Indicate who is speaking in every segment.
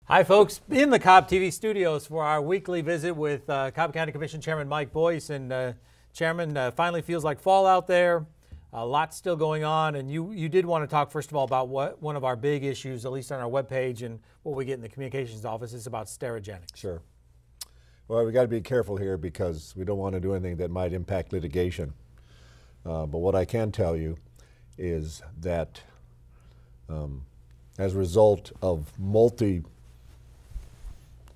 Speaker 1: Hi folks, in the Cobb TV studios for our weekly visit with Cobb County Commission Chairman Mike Boyce. And Chairman, finally feels like fall out there. A lot still going on, and you did want to talk first of all about one of our big issues, at least on our webpage and what we get in the communications office, is about StereoGenics.
Speaker 2: Sure. Well, we got to be careful here because we don't want to do anything that might impact litigation. But what I can tell you is that as a result of multi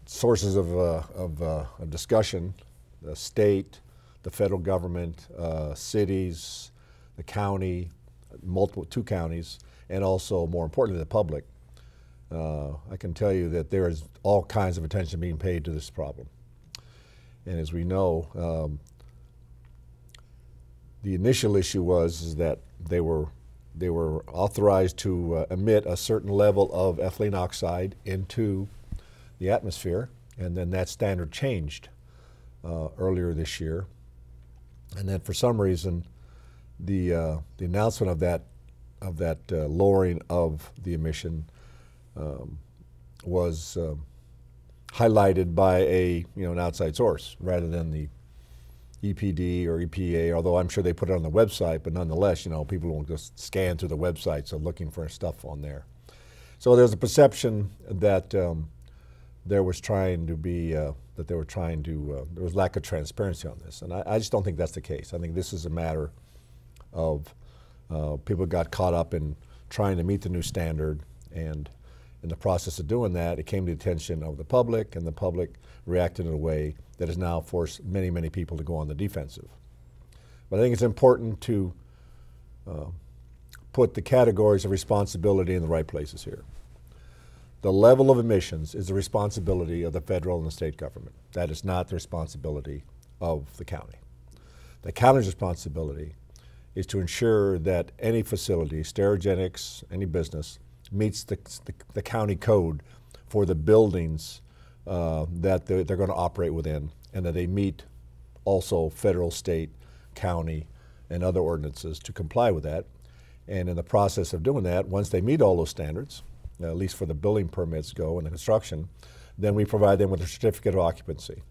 Speaker 2: sources of discussion, the state, the federal government, cities, the county, two counties, and also, more importantly, the public, I can tell you that there is all kinds of attention being paid to this problem. And as we know, the initial issue was that they were authorized to emit a certain level of ethylene oxide into the atmosphere, and then that standard changed earlier this year. And then for some reason, the announcement of that lowering of the emission was highlighted by an outside source rather than the EPD or EPA, although I'm sure they put it on the website, but nonetheless, people won't just scan through the website, so looking for stuff on there. So there's a perception that there was lack of transparency on this, and I just don't think that's the case. I think this is a matter of people got caught up in trying to meet the new standard, and in the process of doing that, it came to the attention of the public, and the public reacted in a way that has now forced many, many people to go on the defensive. But I think it's important to put the categories of responsibility in the right places here. The level of emissions is the responsibility of the federal and the state government. That is not the responsibility of the county. The county's responsibility is to ensure that any facility, StereoGenics, any business, meets the county code for the buildings that they're going to operate within, and that they meet also federal, state, county, and other ordinances to comply with that. And in the process of doing that, once they meet all those standards, at least for the building permits go and the construction, then we provide them with a certificate of occupancy.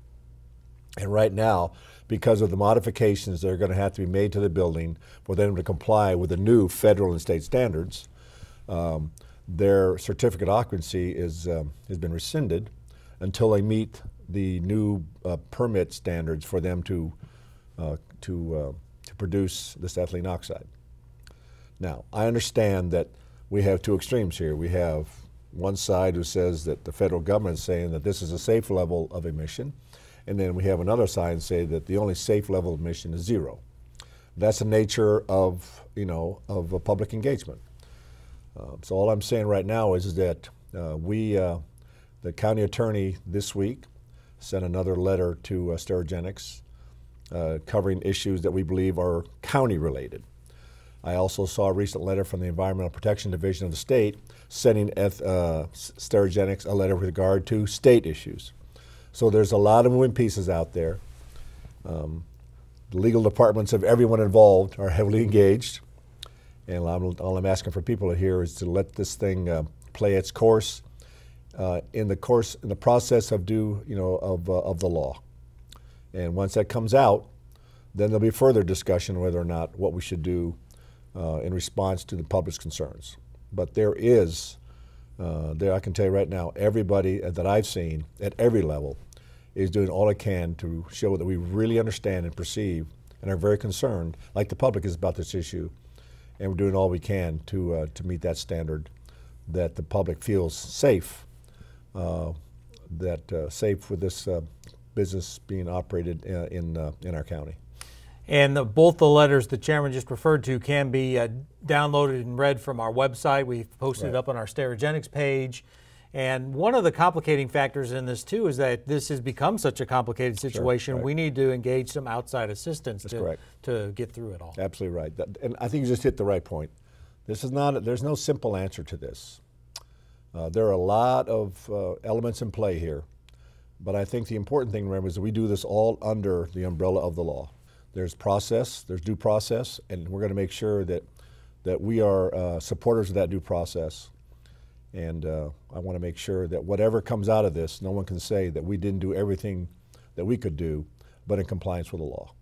Speaker 2: And right now, because of the modifications that are going to have to be made to the building for them to comply with the new federal and state standards, their certificate of occupancy has been rescinded until they meet the new permit standards for them to produce this ethylene oxide. Now, I understand that we have two extremes here. We have one side who says that the federal government is saying that this is a safe level of emission, and then we have another side say that the only safe level of emission is zero. That's the nature of of public engagement. So all I'm saying right now is that the county attorney this week sent another letter to StereoGenics covering issues that we believe are county related. I also saw a recent letter from the Environmental Protection Division of the state sending StereoGenics a letter with regard to state issues. So there's a lot of moving pieces out there. The legal departments of everyone involved are heavily engaged, and all I'm asking for people here is to let this thing play its course in the process of the law. And once that comes out, then there'll be further discussion whether or not what we should do in response to the public's concerns. But I can tell you right now, everybody that I've seen at every level is doing all it can to show that we really understand and perceive and are very concerned, like the public is, about this issue, and we're doing all we can to meet that standard, that the public feels safe, safe with this business being operated in our county.
Speaker 1: And both the letters the chairman just referred to can be downloaded and read from our website. We've posted it up on our StereoGenics page. And one of the complicating factors in this too is that this has become such a complicated situation. Sure, right. We need to engage some outside assistance to get through it all.
Speaker 2: Absolutely right. And I think you just hit the right point. There's no simple answer to this. There are a lot of elements in play here. But I think the important thing to remember is that we do this all under the umbrella of the law. There's process, there's due process, and we're going to make sure that we are supporters of that due process. And I want to make sure that whatever comes out of this, no one can say that we didn't do everything that we could do, but in compliance with the law.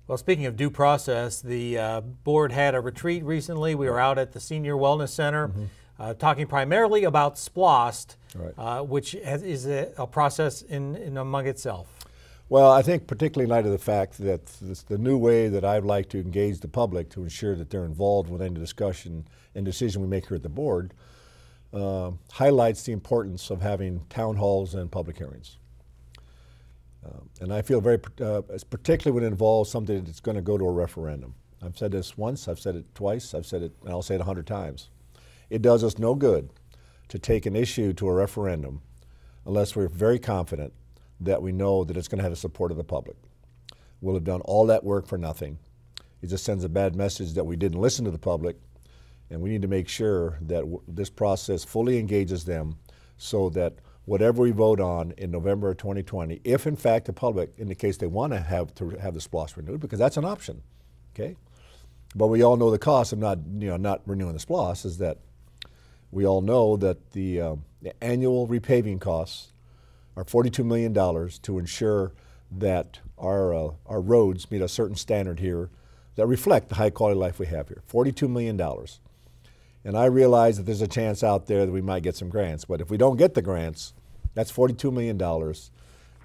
Speaker 1: Well, speaking of due process, the board had a retreat recently. We were out at the Senior Wellness Center talking primarily about SPLOST, which is a process in among itself.
Speaker 2: Well, I think particularly in light of the fact that the new way that I'd like to engage the public to ensure that they're involved with any discussion and decision we make here at the board highlights the importance of having town halls and public hearings. And I feel very, particularly when it involves something that's going to go to a referendum. I've said this once, I've said it twice, I've said it, and I'll say it 100 times. It does us no good to take an issue to a referendum unless we're very confident that we know that it's going to have the support of the public. We'll have done all that work for nothing. It just sends a bad message that we didn't listen to the public, and we need to make sure that this process fully engages them so that whatever we vote on in November of 2020, if in fact the public indicates they want to have the SPLOST renewed, because that's an option, okay? But we all know the cost of not renewing the SPLOST is that we all know that the annual repaving costs are $42 million to ensure that our roads meet a certain standard here that reflect the high quality life we have here. $42 million. And I realize that there's a chance out there that we might get some grants, but if we don't get the grants, that's $42 million,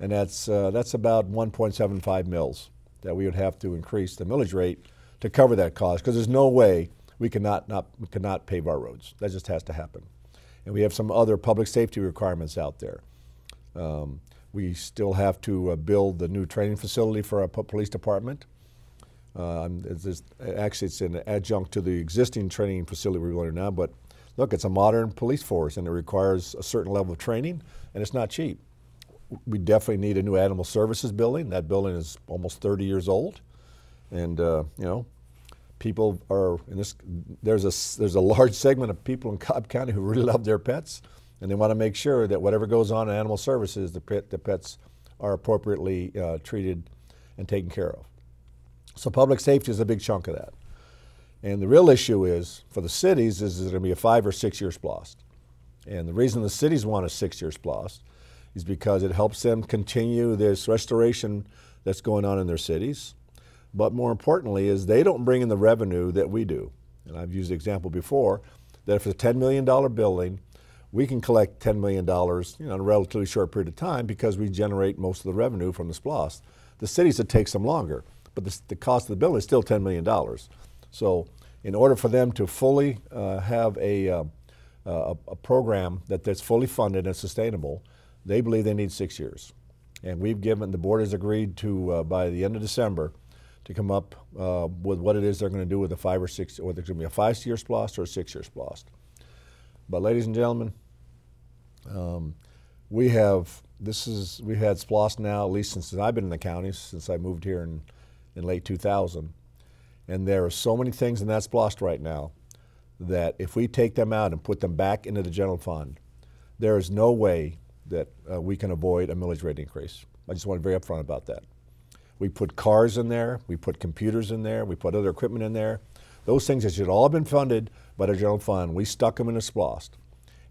Speaker 2: and that's about 1.75 mils that we would have to increase the millage rate to cover that cost, because there's no way we cannot pave our roads. That just has to happen. And we have some other public safety requirements out there. We still have to build the new training facility for our police department. Actually, it's an adjunct to the existing training facility we're going to now, but look, it's a modern police force and it requires a certain level of training, and it's not cheap. We definitely need a new animal services building. That building is almost 30 years old, and you know, people are in this. There's a large segment of people in Cobb County who really love their pets, and they want to make sure that whatever goes on in animal services, the pets are appropriately treated and taken care of. So public safety is a big chunk of that. And the real issue is, for the cities, is it going to be a 5 or 6 year SPLOST? And the reason the cities want a 6 year SPLOST is because it helps them continue this restoration that's going on in their cities. But more importantly is they don't bring in the revenue that we do. And I've used the example before that if it's a $10 million building, we can collect $10 million in a relatively short period of time because we generate most of the revenue from the SPLOST. The cities, it takes them longer, but the cost of the building is still $10 million. So in order for them to fully have a program that's fully funded and sustainable, they believe they need 6 years. And the board has agreed to, by the end of December, to come up with what it is they're going to do with a 5 or 6, whether it's going to be a 5 year SPLOST or a 6 year SPLOST. But ladies and gentlemen, we've had SPLOST now, at least since I've been in the county, since I moved here in late 2000. And there are so many things in that SPLOST right now that if we take them out and put them back into the general fund, there is no way that we can avoid a millage rate increase. I just want to be very upfront about that. We put cars in there, we put computers in there, we put other equipment in there. Those things that should all have been funded by the general fund, we stuck them in a SPLOST.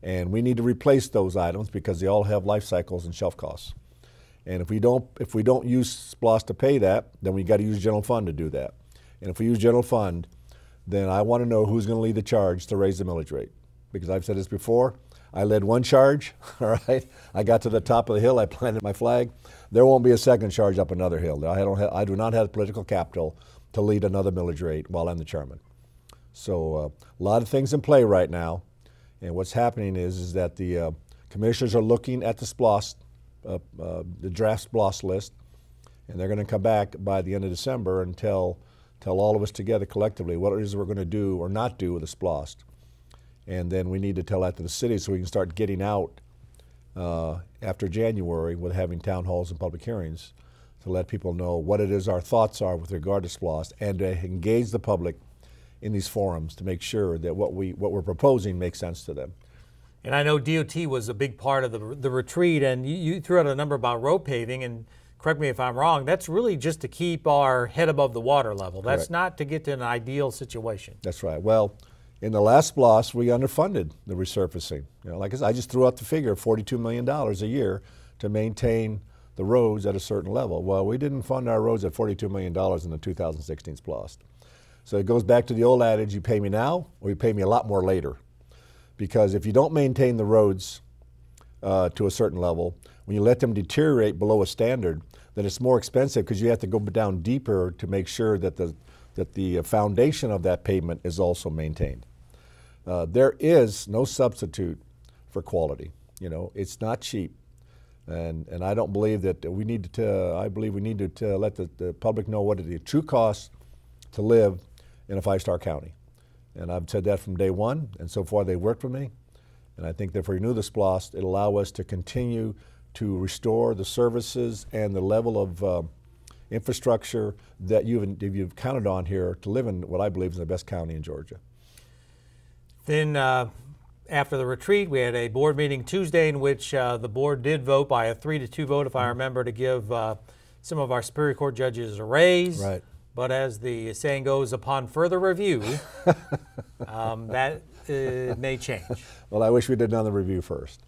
Speaker 2: And we need to replace those items because they all have life cycles and shelf costs. And if we don't use SPLOST to pay that, then we got to use general fund to do that. And if we use general fund, then I want to know who's going to lead the charge to raise the millage rate. Because I've said this before, I led one charge, all right? I got to the top of the hill, I planted my flag. There won't be a second charge up another hill. I do not have political capital to lead another millage rate while I'm the chairman. So a lot of things in play right now. And what's happening is that the commissioners are looking at the SPLOST, the draft SPLOST list, and they're going to come back by the end of December and tell all of us together collectively what it is we're going to do or not do with the SPLOST. And then we need to tell that to the city so we can start getting out after January with having town halls and public hearings to let people know what it is our thoughts are with regard to SPLOST and to engage the public in these forums to make sure that what we're proposing makes sense to them.
Speaker 1: And I know DOT was a big part of the retreat, and you threw out a number about road paving, and correct me if I'm wrong, that's really just to keep our head above the water level. That's not to get to an ideal situation.
Speaker 2: That's right. Well, In the last SPLOST, we underfunded the resurfacing. Like I said, I just threw out the figure of $42 million a year to maintain the roads at a certain level. Well, we didn't fund our roads at $42 million in the 2016 SPLOST. So it goes back to the old adage, you pay me now or you pay me a lot more later. Because if you don't maintain the roads to a certain level, when you let them deteriorate below a standard, then it's more expensive because you have to go down deeper to make sure that the foundation of that pavement is also maintained. There is no substitute for quality. It's not cheap. And I don't believe that we need to, I believe we need to let the public know what the true cost to live in a five-star county. And I've said that from day one, and so far they've worked with me. And I think that if we renew the SPLOST, it'll allow us to continue to restore the services and the level of infrastructure that you've counted on here to live in what I believe is the best county in Georgia. Then
Speaker 1: after the retreat, we had a board meeting Tuesday in which the board did vote by a 3-2 vote, if I remember, to give some of our Superior Court judges a raise.
Speaker 2: Right.
Speaker 1: But as the saying goes, upon further review, that may change.
Speaker 2: Well, I wish we did another review first.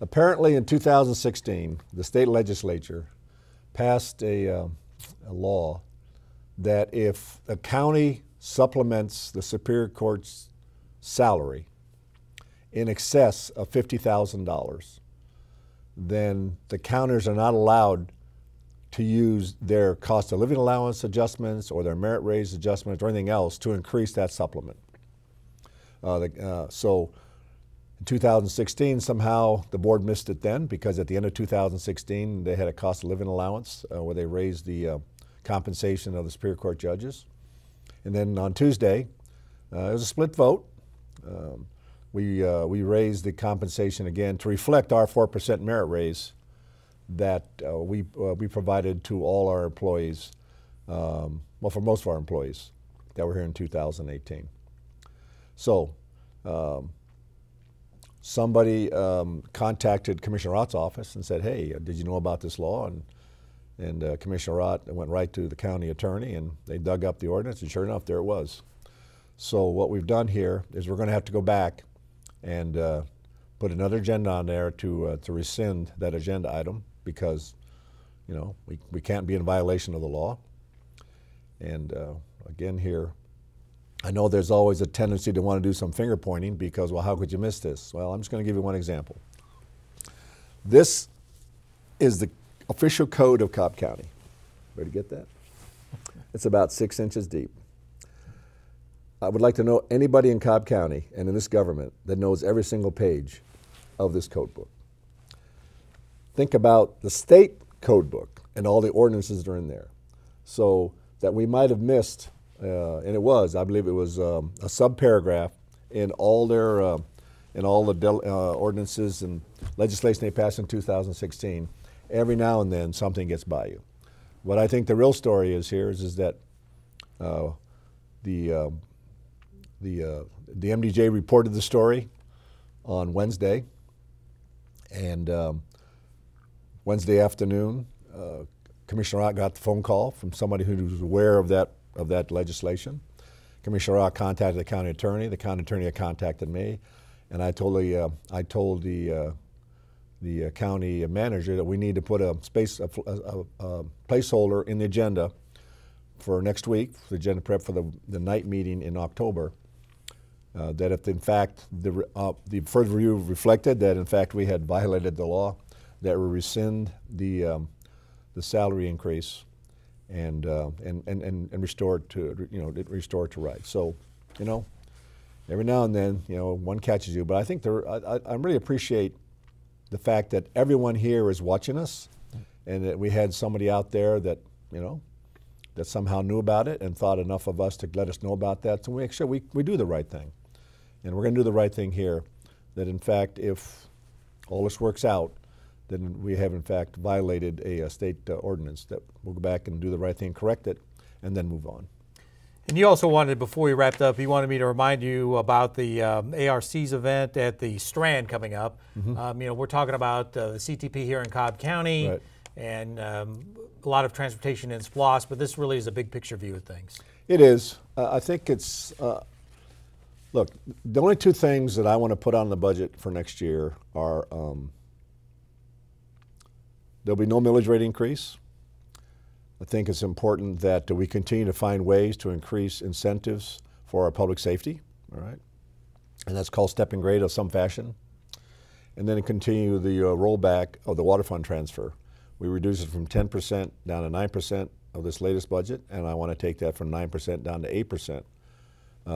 Speaker 2: Apparently in 2016, the state legislature passed a law that if a county supplements the Superior Court's salary in excess of $50,000, then the counties are not allowed to use their cost of living allowance adjustments or their merit raise adjustments or anything else to increase that supplement. So in 2016, somehow the board missed it then, because at the end of 2016, they had a cost of living allowance where they raised the compensation of the Superior Court judges. And then on Tuesday, it was a split vote. We raised the compensation again to reflect our 4% merit raise that we provided to all our employees, well, for most of our employees that were here in 2018. So somebody contacted Commissioner Rott's office and said, hey, did you know about this law? And Commissioner Rott went right to the county attorney, and they dug up the ordinance, and sure enough, there it was. So what we've done here is we're going to have to go back and put another agenda on there to rescind that agenda item, because we can't be in violation of the law. And again here, I know there's always a tendency to want to do some finger pointing because, well, how could you miss this? Well, I'm just going to give you one example. This is the official code of Cobb County. Ready to get that? It's about 6 inches deep. I would like to know anybody in Cobb County and in this government that knows every single page of this code book. Think about the state code book and all the ordinances that are in there. So that we might have missed, and it was, I believe it was a subparagraph in all their, ordinances and legislation they passed in 2016. Every now and then something gets by you. What I think the real story is here is that the MDJ reported the story on Wednesday, and Wednesday afternoon, Commissioner Rott got the phone call from somebody who was aware of that legislation. Commissioner Rott contacted the county attorney. The county attorney had contacted me, and I told the county manager that we need to put a placeholder in the agenda for next week, for the agenda prep for the night meeting in October. That if in fact the further review reflected that in fact we had violated the law, that we rescind the salary increase and restore it to rights. So, every now and then, one catches you. But I think I really appreciate the fact that everyone here is watching us, and that we had somebody out there that that somehow knew about it and thought enough of us to let us know about that. So we make sure we do the right thing, and we're going to do the right thing here. That in fact, if all this works out, then we have in fact violated a state ordinance. That we'll go back and do the right thing, correct it, and then move on.
Speaker 1: And you also wanted, before we wrapped up, you wanted me to remind you about the ARC's event at the Strand coming up. Mm-hmm. We're talking about the CTP here in Cobb County, right, and a lot of transportation in SPLOST, but this really is a big picture view of things.
Speaker 2: It is. I think it's, Look, the only two things that I want to put on the budget for next year are there'll be no millage rate increase. I think it's important that we continue to find ways to increase incentives for our public safety, all right? And that's called step and grade of some fashion. And then continue the rollback of the water fund transfer. We reduced it from 10% down to 9% of this latest budget, and I want to take that from 9% down to 8%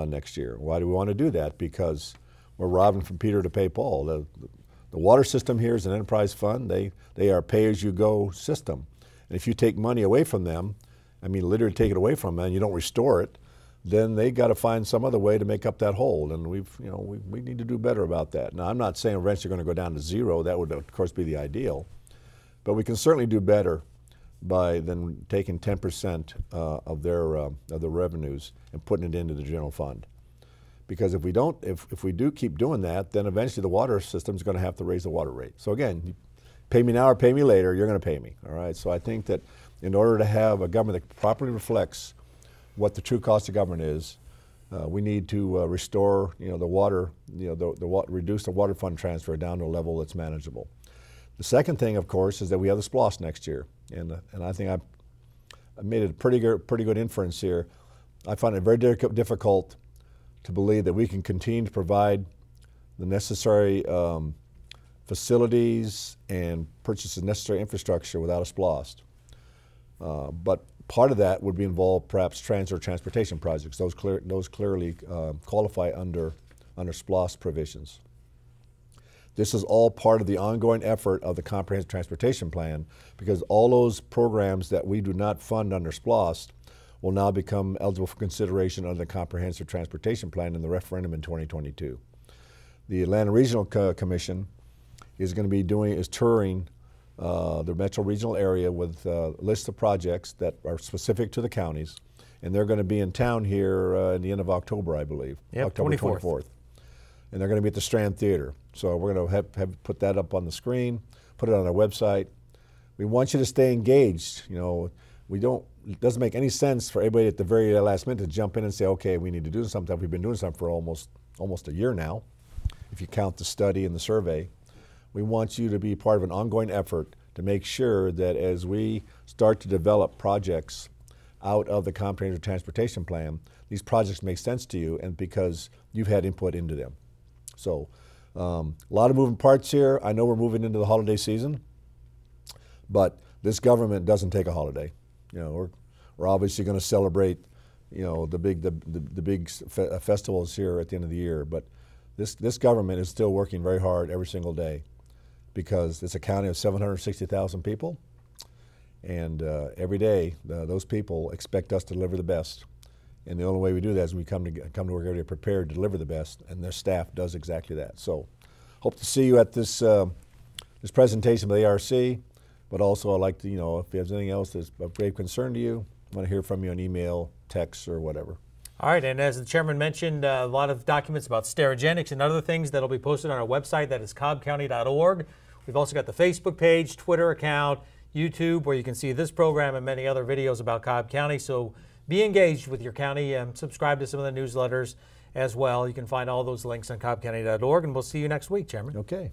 Speaker 2: next year. Why do we want to do that? Because we're robbing from Peter to pay Paul. The water system here is an enterprise fund. They are pay-as-you-go system. And if you take money away from them, I mean literally take it away from them and you don't restore it, then they got to find some other way to make up that hole. And we need to do better about that. Now, I'm not saying eventually going to go down to zero. That would, of course, be the ideal. But we can certainly do better by then taking 10% of the revenues and putting it into the general fund. Because if we don't, if we do keep doing that, then eventually the water system is going to have to raise the water rate. So again, you pay me now or pay me later, you're going to pay me. All right. So I think that in order to have a government that properly reflects what the true cost of government is, we need to restore, the water, reduce the water fund transfer down to a level that's manageable. The second thing, of course, is that we have the SPLOST next year, and I think I made a pretty good inference here. I find it very difficult to believe that we can continue to provide the necessary facilities and purchase the necessary infrastructure without a SPLOST. But part of that would be involved perhaps transportation projects. Those clearly qualify under SPLOST provisions. This is all part of the ongoing effort of the Comprehensive Transportation Plan, because all those programs that we do not fund under SPLOST will now become eligible for consideration under the Comprehensive Transportation Plan in the referendum in 2022. The Atlanta Regional Commission is going to be touring the metro regional area with a list of projects that are specific to the counties, and they're going to be in town here at the end of October, I believe.
Speaker 1: Yep,
Speaker 2: October 24th. And they're going to be at the Strand Theater. So we're going to have put that up on the screen, put it on our website. We want you to stay engaged. It doesn't make any sense for everybody at the very last minute to jump in and say, okay, we need to do something. We've been doing something for almost a year now, if you count the study and the survey. We want you to be part of an ongoing effort to make sure that as we start to develop projects out of the Comprehensive Transportation Plan, these projects make sense to you and because you've had input into them. So a lot of moving parts here. I know we're moving into the holiday season, but this government doesn't take a holiday. We're obviously going to celebrate, the big festivals here at the end of the year, but this government is still working very hard every single day, because it's a county of 760,000 people, and every day those people expect us to deliver the best. And the only way we do that is we come to work every day prepared to deliver the best, and their staff does exactly that. So hope to see you at this presentation by the ARC, but also I'd like to, if there's anything else that's of grave concern to you, I want to hear from you on email, text, or whatever.
Speaker 1: All right, and as the chairman mentioned, a lot of documents about StereoGenics and other things that'll be posted on our website, that is cobbcounty.org. We've also got the Facebook page, Twitter account, YouTube, where you can see this program and many other videos about Cobb County. So be engaged with your county and subscribe to some of the newsletters as well. You can find all those links on cobbcounty.org, and we'll see you next week, Chairman.
Speaker 2: Okay.